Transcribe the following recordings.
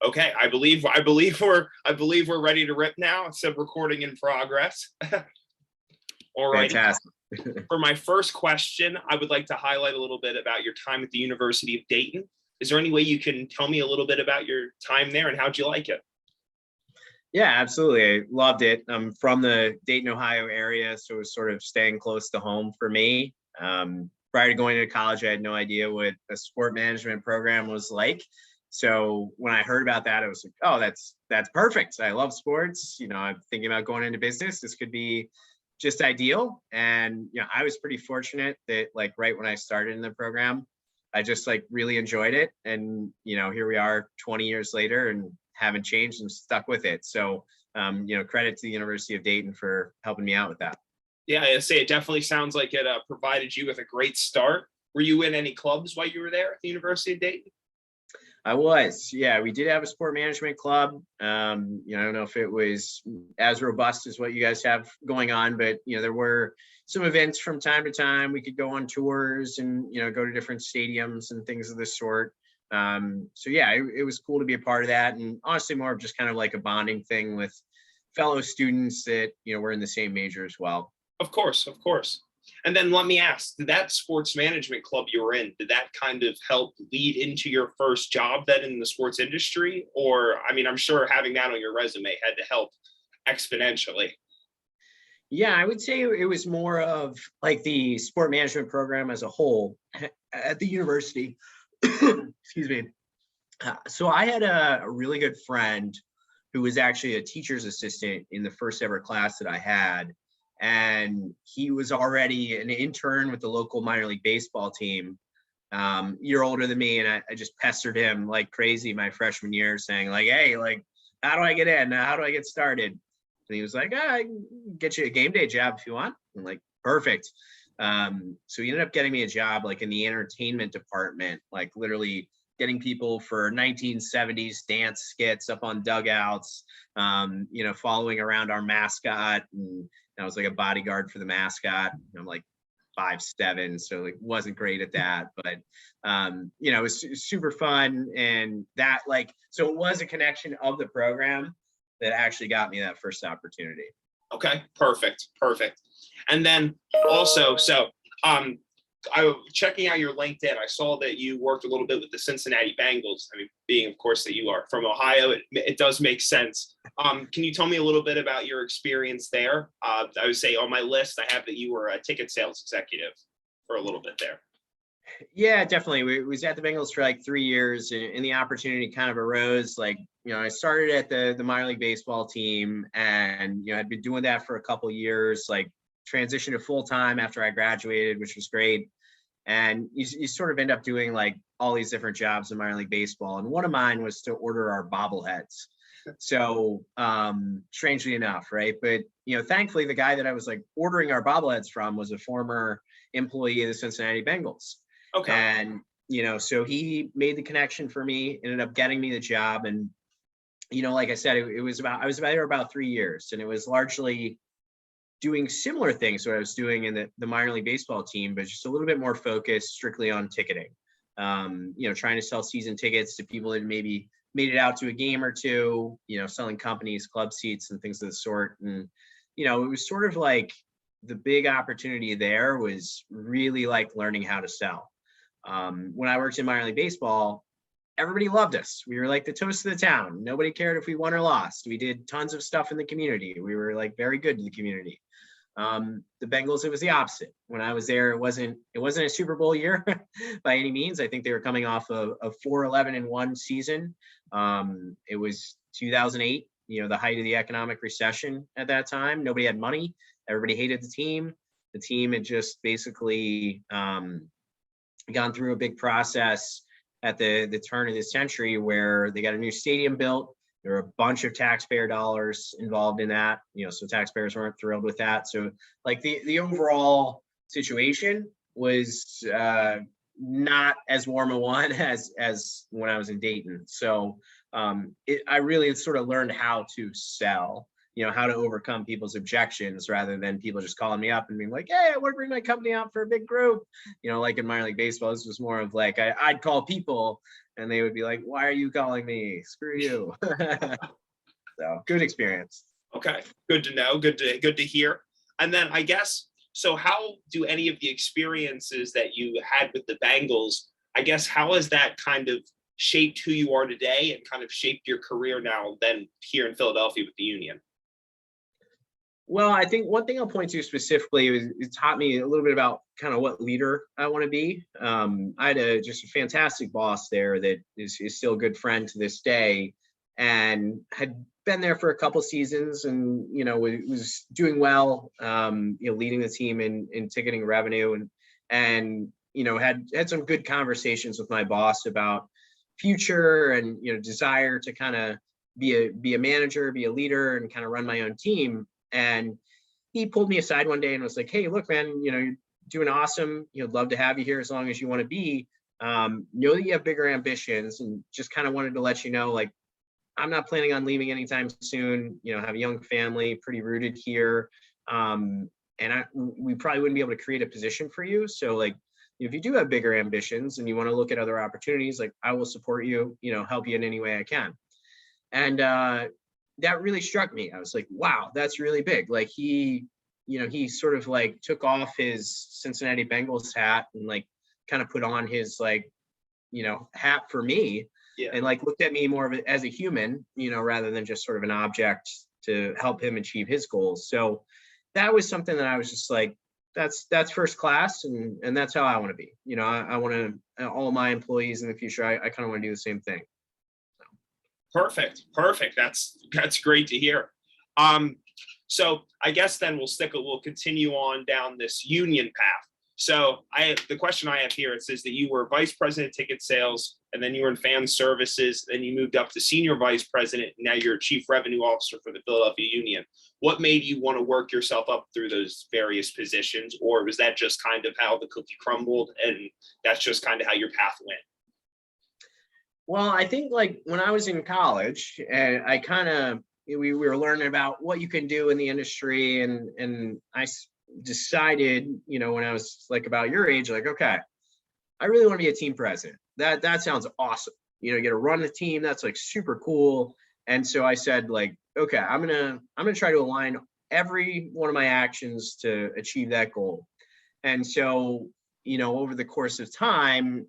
Okay, I believe we're ready to rip now. It said recording in progress. All right. Fantastic. For my first question, I would like to highlight a little bit about your time at the University of Dayton. Is there any way you can tell me a little bit about your time there and how'd you like it? Yeah, absolutely. I loved it. I'm from the Dayton, Ohio area, so it was sort of staying close to home for me. Prior to going to college, I had no idea what a sport management program was like. So when I heard about that, I was like, oh, that's perfect. I love sports. I'm thinking about going into business. This could be just ideal. And, I was pretty fortunate that right when I started in the program, I just really enjoyed it. And, here we are 20 years later and haven't changed and stuck with it. So, credit to the University of Dayton for helping me out with that. Yeah, I say it definitely sounds like it provided you with a great start. Were you in any clubs while you were there at the University of Dayton? I was, yeah, we did have a sport management club. I don't know if it was as robust as what you guys have going on, but, there were some events from time to time. We could go on tours and, go to different stadiums and things of this sort. So yeah, it was cool to be a part of that. And honestly, more of just kind of like a bonding thing with fellow students that, were in the same major as well. Of course. And then let me ask, did that sports management club you were in, did that kind of help lead into your first job then in the sports industry? Or, I'm sure having that on your resume had to help exponentially. Yeah, I would say it was more of the sport management program as a whole at the university. Excuse me. So I had a really good friend who was actually a teacher's assistant in the first ever class that I had. And he was already an intern with the local minor league baseball team, year older than me. And I just pestered him like crazy my freshman year saying hey, how do I get in? How do I get started? And he was like, I can get you a game day job if you want. I'm like, perfect. So he ended up getting me a job in the entertainment department, literally getting people for 1970s dance skits up on dugouts, following around our mascot. And I was like a bodyguard for the mascot. I'm 5'7", so wasn't great at that, but it was super fun. And that so it was a connection of the program that actually got me that first opportunity. Okay, perfect. And then also, I was checking out your LinkedIn. I saw that you worked a little bit with the Cincinnati Bengals. Being, of course, that you are from Ohio, it does make sense. Can you tell me a little bit about your experience there? I would say on my list, I have that you were a ticket sales executive for a little bit there. Yeah, definitely. We was at the Bengals for 3 years, and the opportunity kind of arose. I started at the minor league baseball team, and I'd been doing that for a couple of years. Transitioned to full time after I graduated, which was great. And you sort of end up doing all these different jobs in minor league baseball. And one of mine was to order our bobbleheads. So strangely enough, right? But thankfully the guy that I was ordering our bobbleheads from was a former employee of the Cincinnati Bengals. Okay. And so he made the connection for me, ended up getting me the job. And like I said, I was there about 3 years, and it was largely doing similar things to what I was doing in the minor league baseball team, but just a little bit more focused strictly on ticketing. Trying to sell season tickets to people that maybe made it out to a game or two, selling companies, club seats and things of the sort. And, it was sort of the big opportunity there was really learning how to sell. When I worked in minor league baseball, everybody loved us. We were the toast of the town. Nobody cared if we won or lost. We did tons of stuff in the community. We were very good to the community. The Bengals, it was the opposite. When I was there, it wasn't a Super Bowl year by any means. I think they were coming off of a 4-11-1 season. It was 2008, the height of the economic recession at that time. Nobody had money. Everybody hated the team. The team had just basically gone through a big process at the turn of the century where they got a new stadium built. There were a bunch of taxpayer dollars involved in that, so taxpayers weren't thrilled with that. So the overall situation was not as warm a one as when I was in Dayton. So I really sort of learned how to sell, how to overcome people's objections rather than people just calling me up and being hey, I want to bring my company out for a big group. In minor league baseball, this was more of I'd call people and they would be like, "Why are you calling me? Screw you." So good experience. Okay, good to know. Good to hear. And then I guess so. How do any of the experiences that you had with the Bengals? I guess how has that kind of shaped who you are today and kind of shaped your career now? Then here in Philadelphia with the Union. Well, I think one thing I'll point to specifically is it taught me a little bit about kind of what leader I want to be. I had just a fantastic boss there that is still a good friend to this day, and had been there for a couple seasons, and was doing well. Leading the team in ticketing revenue, and had some good conversations with my boss about future and desire to kind of be a manager, be a leader, and kind of run my own team. And he pulled me aside one day and was like, "Hey, look, man, you're doing awesome. Love to have you here as long as you want to be. Know that you have bigger ambitions, and just kind of wanted to let you know, like, I'm not planning on leaving anytime soon. Have a young family, pretty rooted here. And we probably wouldn't be able to create a position for you. So, like, if you do have bigger ambitions and you want to look at other opportunities, like, I will support you, help you in any way I can." And that really struck me. I was like, wow, that's really big. Like, he sort of like took off his Cincinnati Bengals hat and like kind of put on his like, hat for me. Yeah. And like looked at me more of as a human, rather than just sort of an object to help him achieve his goals. So that was something that I was just like, that's first class, and that's how I want to be. I want to, all my employees in the future, I kind of want to do the same thing. Perfect. That's great to hear. So I guess then we'll continue on down this Union path. So the question I have here, it says that you were vice president ticket sales, and then you were in fan services, then you moved up to senior vice president, and now you're chief revenue officer for the Philadelphia Union. What made you want to work yourself up through those various positions, or was that just kind of how the cookie crumbled and that's just kind of how your path went? Well, I think like when I was in college, and I kind of we were learning about what you can do in the industry, and I decided, when I was like about your age, like, okay, I really want to be a team president. That sounds awesome. You get to run the team. That's like super cool. And so I said, like, okay, I'm gonna try to align every one of my actions to achieve that goal. And so, over the course of time,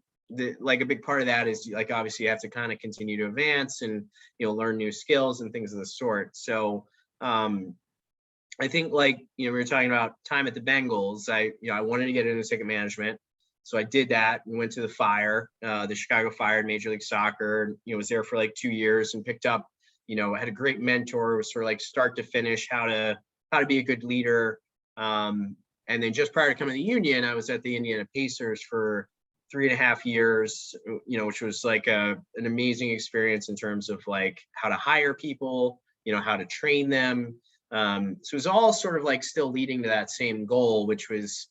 like a big part of that is like, obviously you have to kind of continue to advance and learn new skills and things of the sort. So I think, like, we were talking about time at the Bengals. I wanted to get into ticket management, so I did that. We went to the Chicago Fire in Major League Soccer. Was there for like 2 years and picked up, I had a great mentor. It was sort of like start to finish how to be a good leader. And then just prior to coming to the Union, I was at the Indiana Pacers for 3.5 years, which was like an amazing experience in terms of like how to hire people, how to train them. So it was all sort of like still leading to that same goal, which was,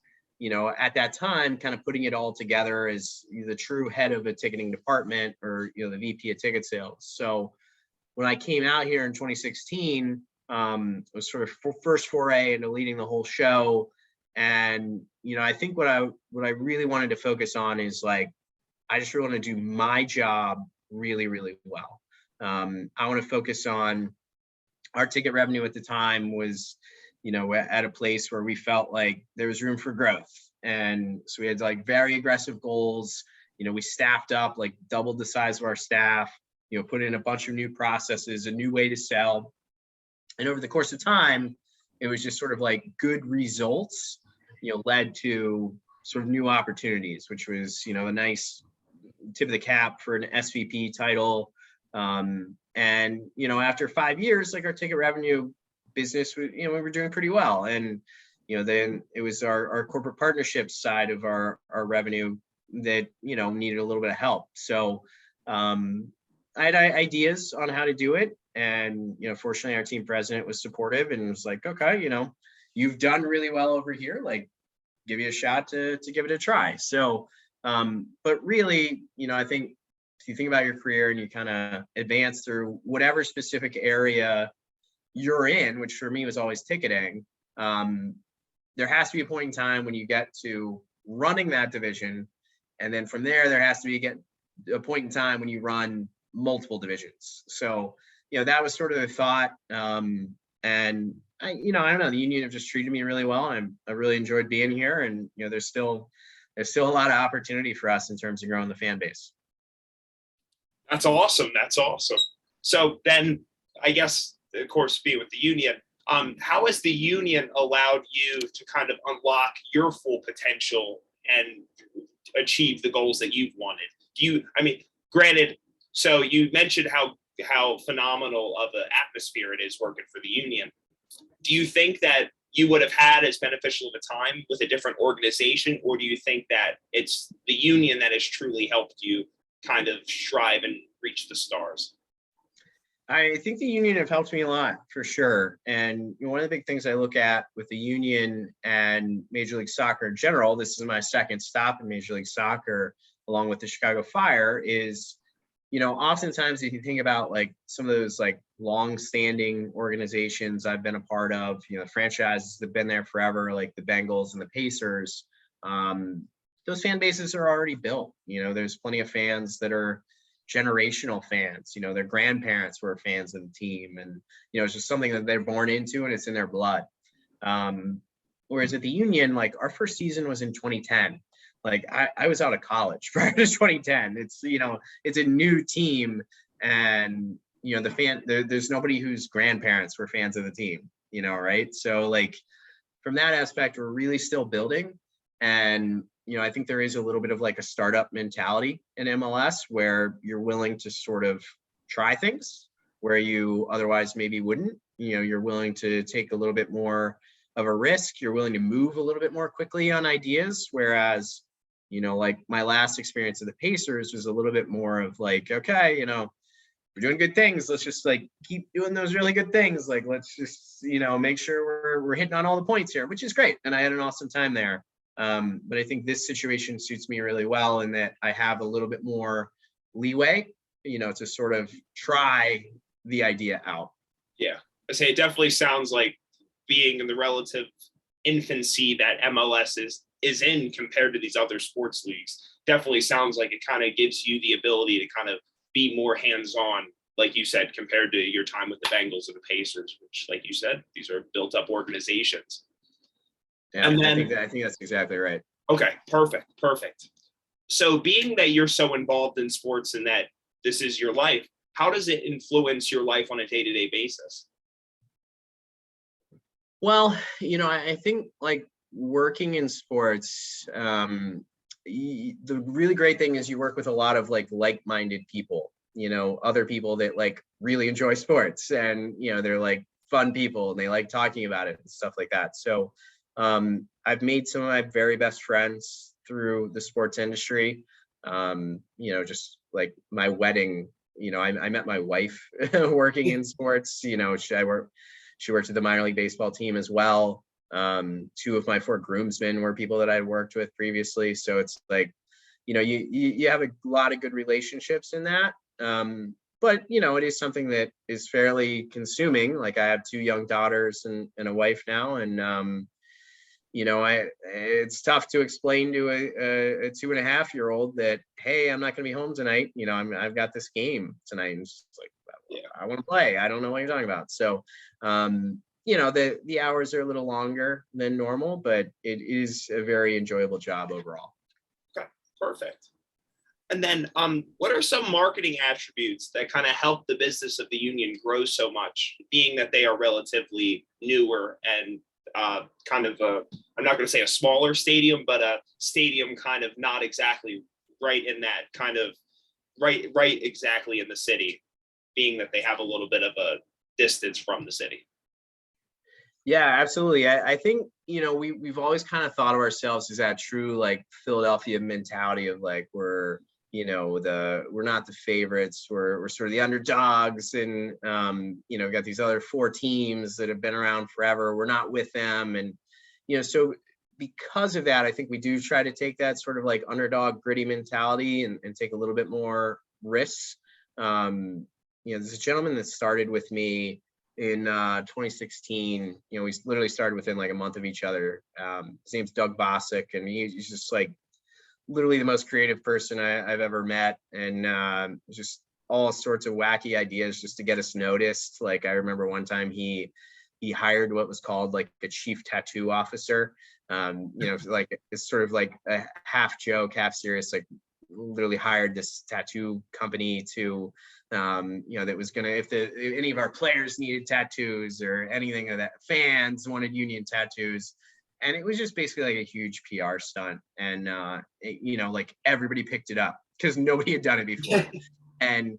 at that time, kind of putting it all together as the true head of a ticketing department, or, the VP of ticket sales. So when I came out here in 2016, it was sort of first foray into leading the whole show. And, I think what I really wanted to focus on is like, I just really want to do my job really, really well. I want to focus on our ticket revenue at the time was, at a place where we felt like there was room for growth. And so we had like very aggressive goals. We staffed up, like doubled the size of our staff, put in a bunch of new processes, a new way to sell. And over the course of time, it was just sort of like good results, led to sort of new opportunities, which was, a nice tip of the cap for an SVP title. And, after 5 years, like our ticket revenue business, we were doing pretty well. And, then it was our corporate partnerships side of our revenue that, needed a little bit of help. So I had ideas on how to do it. And, fortunately, our team president was supportive and was like, okay, you've done really well over here, like, give you a shot to give it a try. So, but really, I think if you think about your career and you kind of advance through whatever specific area you're in, which for me was always ticketing, there has to be a point in time when you get to running that division. And then from there has to be a point in time when you run multiple divisions. So, that was sort of the thought. And I don't know, the Union have just treated me really well. I really enjoyed being here, and there's still a lot of opportunity for us in terms of growing the fan base. That's awesome. That's awesome. So then, I guess, of course, being with the Union, how has the Union allowed you to kind of unlock your full potential and achieve the goals that you've wanted? Granted, so you mentioned how phenomenal of an atmosphere it is working for the Union. Do you think that you would have had as beneficial of a time with a different organization, or do you think that it's the Union that has truly helped you kind of strive and reach the stars? I think the Union have helped me a lot, for sure. And one of the big things I look at with the Union and Major League Soccer in general, this is my second stop in Major League Soccer, along with the Chicago Fire, is, oftentimes if you think about like some of those like long-standing organizations I've been a part of, franchises that have been there forever, like the Bengals and the Pacers, those fan bases are already built. There's plenty of fans that are generational fans. Their grandparents were fans of the team, and it's just something that they're born into and it's in their blood. Whereas at the Union, like our first season was in 2010. Like I was out of college prior to 2010. It's it's a new team, and there's nobody whose grandparents were fans of the team, right? So like from that aspect, we're really still building. And I think there is a little bit of like a startup mentality in MLS where you're willing to sort of try things where you otherwise maybe wouldn't. You're willing to take a little bit more of a risk. You're willing to move a little bit more quickly on ideas. Whereas, like my last experience of the Pacers was a little bit more of like, okay, we're doing good things. Let's just like keep doing those really good things. Like, let's just, make sure we're hitting on all the points here, which is great. And I had an awesome time there. But I think this situation suits me really well in that I have a little bit more leeway, to sort of try the idea out. Yeah, I say it definitely sounds like being in the relative infancy that MLS is in compared to these other sports leagues. Definitely sounds like it kind of gives you the ability to kind of be more hands-on, like you said, compared to your time with the Bengals and the Pacers, which, like you said, these are built-up organizations. Yeah, and then, I think that's exactly right. Okay, perfect. So being that you're so involved in sports and that this is your life, how does it influence your life on a day-to-day basis? Well, I think like working in sports, the really great thing is you work with a lot of like-minded people, other people that like really enjoy sports, and, they're like fun people and they like talking about it and stuff like that. So I've made some of my very best friends through the sports industry. Just like my wedding, I met my wife working in sports. She worked at the minor league baseball team as well. 2 of my 4 groomsmen were people that I'd worked with previously. So it's like, you have a lot of good relationships in that. But, it is something that is fairly consuming. Like I have 2 young daughters and a wife now. And, it's tough to explain to a 2.5-year-old that, hey, I'm not going to be home tonight. I've got this game tonight. And it's like, yeah, I want to play. I don't know what you're talking about. So, the hours are a little longer than normal, but it is a very enjoyable job overall. Okay, perfect. And then, what are some marketing attributes that kind of help the business of the Union grow so much, being that they are relatively newer and kind of I'm not going to say a smaller stadium, but a stadium kind of not exactly right in that kind of right exactly in the city, being that they have a little bit of a distance from the city. Yeah, absolutely. I think, we've always kind of thought of ourselves as that true like Philadelphia mentality of like we're not the favorites, we're sort of the underdogs, and we've got these other 4 teams that have been around forever. We're not with them, and so because of that, I think we do try to take that sort of like underdog gritty mentality and take a little bit more risks. There's a gentleman that started with me in 2016. We literally started within like a month of each other. His name's Doug Bosick, and he's just like literally the most creative person I've ever met, and just all sorts of wacky ideas just to get us noticed. Like I remember one time he hired what was called like a chief tattoo officer. Like it's sort of like a half joke, half serious, like literally hired this tattoo company to that was gonna, if any of our players needed tattoos or anything of that, fans wanted Union tattoos. And it was just basically like a huge PR stunt. And like everybody picked it up because nobody had done it before. And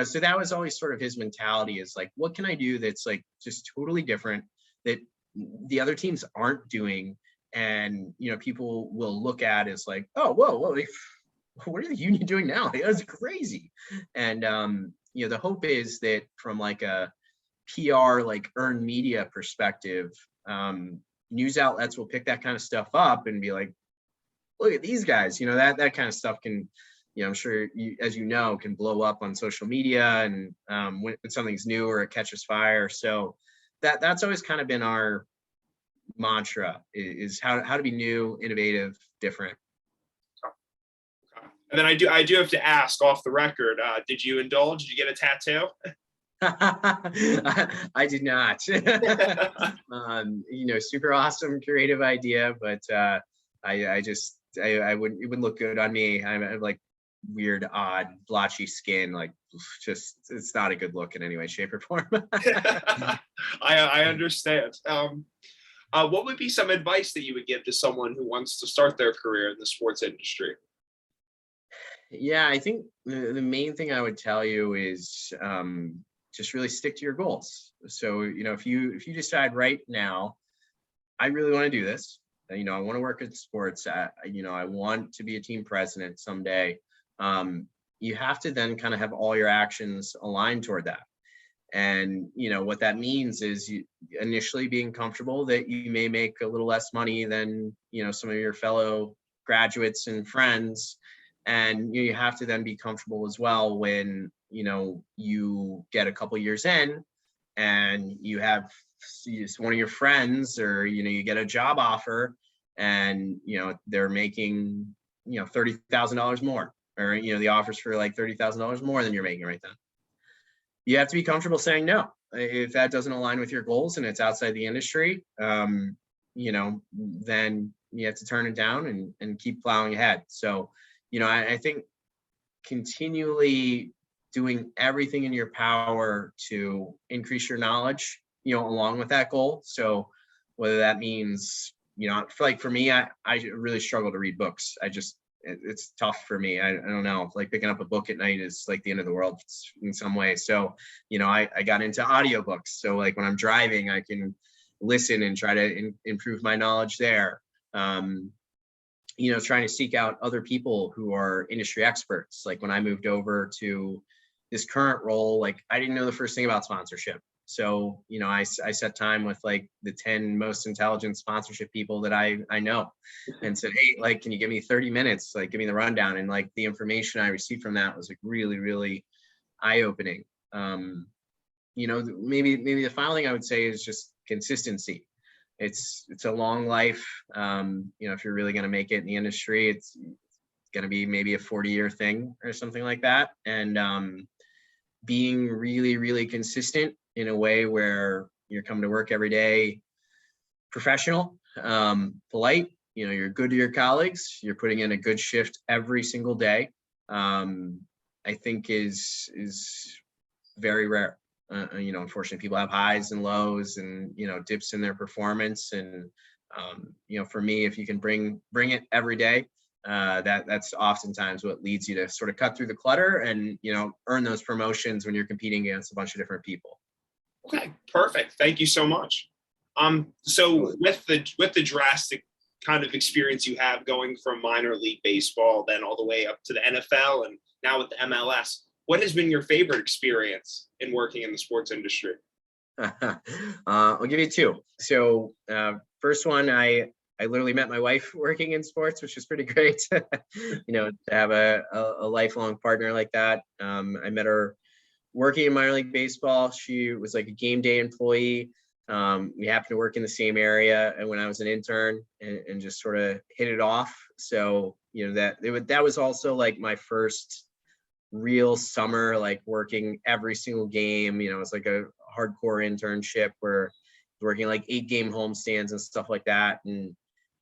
so that was always sort of his mentality, is like, what can I do that's like just totally different that the other teams aren't doing? And people will look at as like, oh, whoa, what are the Union doing now? That's crazy. And the hope is that from like a PR, like earned media perspective, news outlets will pick that kind of stuff up and be like, look at these guys. That kind of stuff can, I'm sure as can blow up on social media, and when something's new or it catches fire. So that's always kind of been our mantra, is how to be new, innovative, different. And then I do have to ask off the record, did you indulge? Did you get a tattoo? I did not. Super awesome creative idea, but I wouldn't, it wouldn't look good on me. I'm like weird, odd, blotchy skin, like just, it's not a good look in any way, shape, or form. I understand. What would be some advice that you would give to someone who wants to start their career in the sports industry? Yeah, I think the main thing I would tell you is just really stick to your goals. So, if you decide right now, I really want to do this, I want to work in sports, I want to be a team president someday, you have to then kind of have all your actions aligned toward that. And, what that means is you initially being comfortable that you may make a little less money than, some of your fellow graduates and friends. And you have to then be comfortable as well when, you get a couple years in and you have one of your friends, or, you get a job offer and, they're making, $30,000 more, or, the offers for like $30,000 more than you're making right then. You have to be comfortable saying no if that doesn't align with your goals and it's outside the industry. Then you have to turn it down and keep plowing ahead. So, I think continually doing everything in your power to increase your knowledge, along with that goal. So whether that means, for me, I really struggle to read books. It's tough for me. I don't know, like picking up a book at night is like the end of the world in some way. So, I got into audiobooks. So like when I'm driving, I can listen and try to improve my knowledge there. Trying to seek out other people who are industry experts. Like when I moved over to this current role, like I didn't know the first thing about sponsorship. So, I set time with like the 10 most intelligent sponsorship people that I know and said, hey, like, can you give me 30 minutes? Like, give me the rundown. And like the information I received from that was like really, really eye-opening. Maybe the final thing I would say is just consistency. It's a long life. If you're really going to make it in the industry, it's going to be maybe a 40-year thing or something like that. And being really, really consistent in a way where you're coming to work every day, professional, polite, you're good to your colleagues, you're putting in a good shift every single day, I think is very rare. Unfortunately, people have highs and lows and, dips in their performance. And, for me, if you can bring it every day, that's oftentimes what leads you to sort of cut through the clutter and, earn those promotions when you're competing against a bunch of different people. Okay, perfect. Thank you so much. So with the drastic kind of experience you have going from minor league baseball, then all the way up to the NFL and now with the MLS, what has been your favorite experience in working in the sports industry? I'll give you two. So first one, I literally met my wife working in sports, which is pretty great. To have a lifelong partner like that. I met her working in minor league baseball. She was like a game day employee. We happened to work in the same area and when I was an intern and just sort of hit it off. So, that was also like my first real summer, like working every single game. It was like a hardcore internship where working like 8-game homestands and stuff like that. And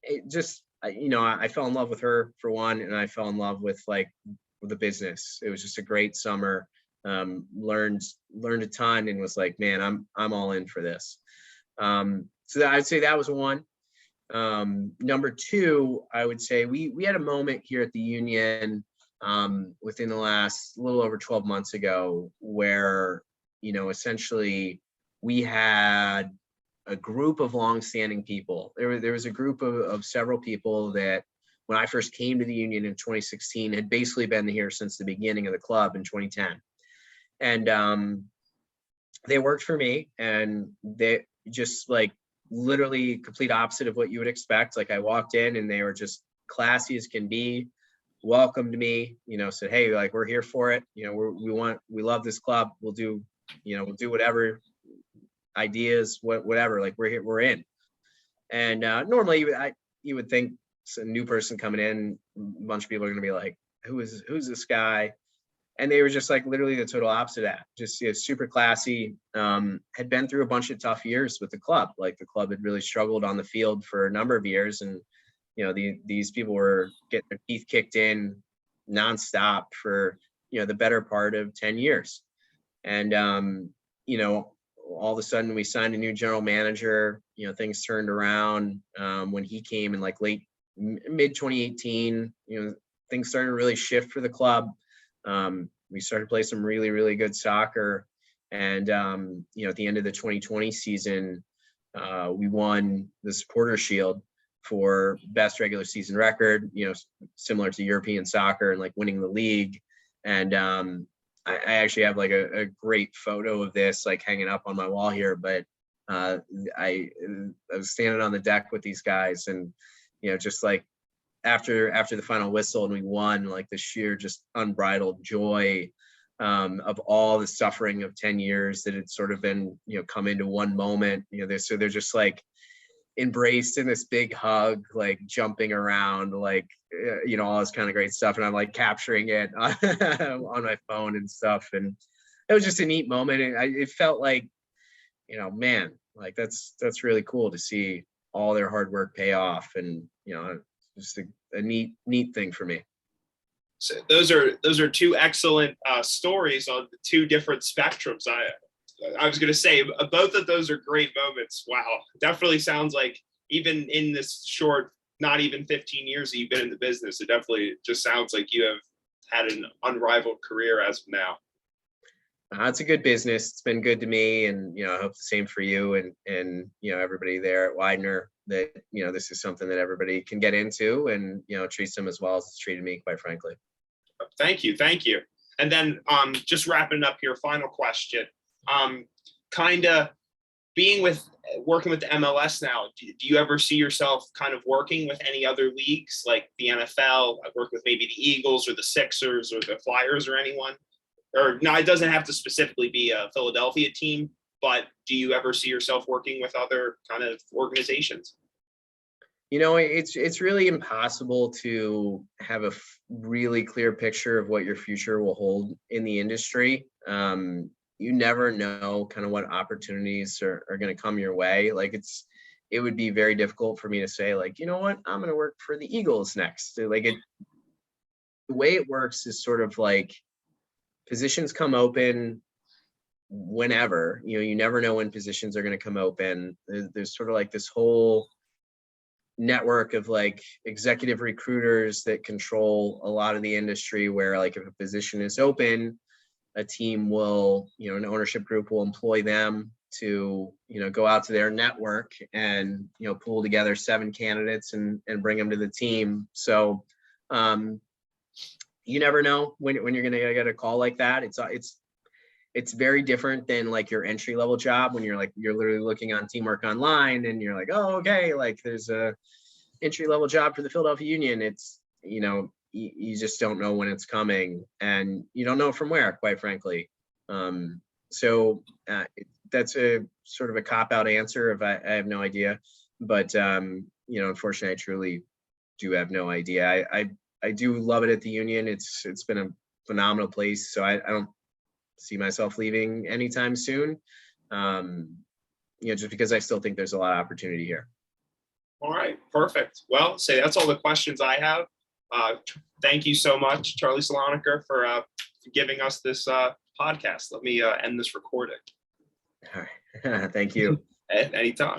it just, I fell in love with her for one, and I fell in love with the business. It was just a great summer. Learned a ton, and was like, man, I'm all in for this. So I'd say that was one. Number two, I would say we had a moment here at the Union within the last little over 12 months ago where, essentially we had a group of longstanding people. There was a group of several people that when I first came to the Union in 2016 had basically been here since the beginning of the club in 2010. And they worked for me, and they just like literally complete opposite of what you would expect. Like I walked in and they were just classy as can be, welcomed me, said, hey, like we're here for it. We love this club. We'll do whatever ideas, whatever, like we're here, we're in. And normally you would think a new person coming in, a bunch of people are going to be like, who's this guy? And they were just like literally the total opposite of that. Just super classy. Had been through a bunch of tough years with the club. Like the club had really struggled on the field for a number of years, and these people were getting their teeth kicked in nonstop for the better part of 10 years. And all of a sudden we signed a new general manager. Things turned around when he came in like mid 2018. Things started to really shift for the club. We started to play some really, really good soccer. And, at the end of the 2020 season, we won the Supporter Shield for best regular season record, similar to European soccer and like winning the league. And I actually have like a great photo of this like hanging up on my wall here. But I was standing on the deck with these guys, and, just like, after the final whistle and we won, like the sheer just unbridled joy of all the suffering of 10 years that had sort of been, come into one moment, they're just like embraced in this big hug, like jumping around, like, all this kind of great stuff. And I'm like capturing it on my phone and stuff. And it was just a neat moment. And it felt like, man, like that's really cool to see all their hard work pay off. And, just a neat thing for me. So those are two excellent stories on the two different spectrums. I was going to say both of those are great moments. Wow, definitely sounds like even in this short, not even 15 years that you've been in the business, it definitely just sounds like you have had an unrivaled career as of now. It's a good business. It's been good to me, and I hope the same for you and everybody there at Widener, that this is something that everybody can get into, and treats them as well as it's treated me, quite frankly. Thank you. And then just wrapping up here, final question. Kind of working with the MLS now, do you ever see yourself kind of working with any other leagues like the NFL? I work with maybe the Eagles or the Sixers or the Flyers or anyone? Or no, it doesn't have to specifically be a Philadelphia team, but do you ever see yourself working with other kind of organizations? It's really impossible to have a really clear picture of what your future will hold in the industry. You never know kind of what opportunities are going to come your way. Like it would be very difficult for me to say like, you know what, I'm going to work for the Eagles next. Like the way it works is sort of like, positions come open whenever, you never know when positions are going to come open. There's sort of like this whole network of like executive recruiters that control a lot of the industry, where like if a position is open, a team will, an ownership group will employ them to, go out to their network and, pull together 7 candidates and bring them to the team. So, you never know when you're going to get a call like that. It's very different than like your entry level job when you're literally looking on Teamwork Online and you're like, oh, okay, like there's a entry level job for the Philadelphia Union. It's, you just don't know when it's coming, and you don't know from where, quite frankly. So that's a sort of a cop out answer of I have no idea, but unfortunately, I truly do have no idea. I do love it at the Union. It's been a phenomenal place. So I don't see myself leaving anytime soon. Just because I still think there's a lot of opportunity here. All right, perfect. Well, say that's all the questions I have. Thank you so much, Charlie Slonaker, for giving us this podcast. Let me end this recording. All right. Thank you. Anytime.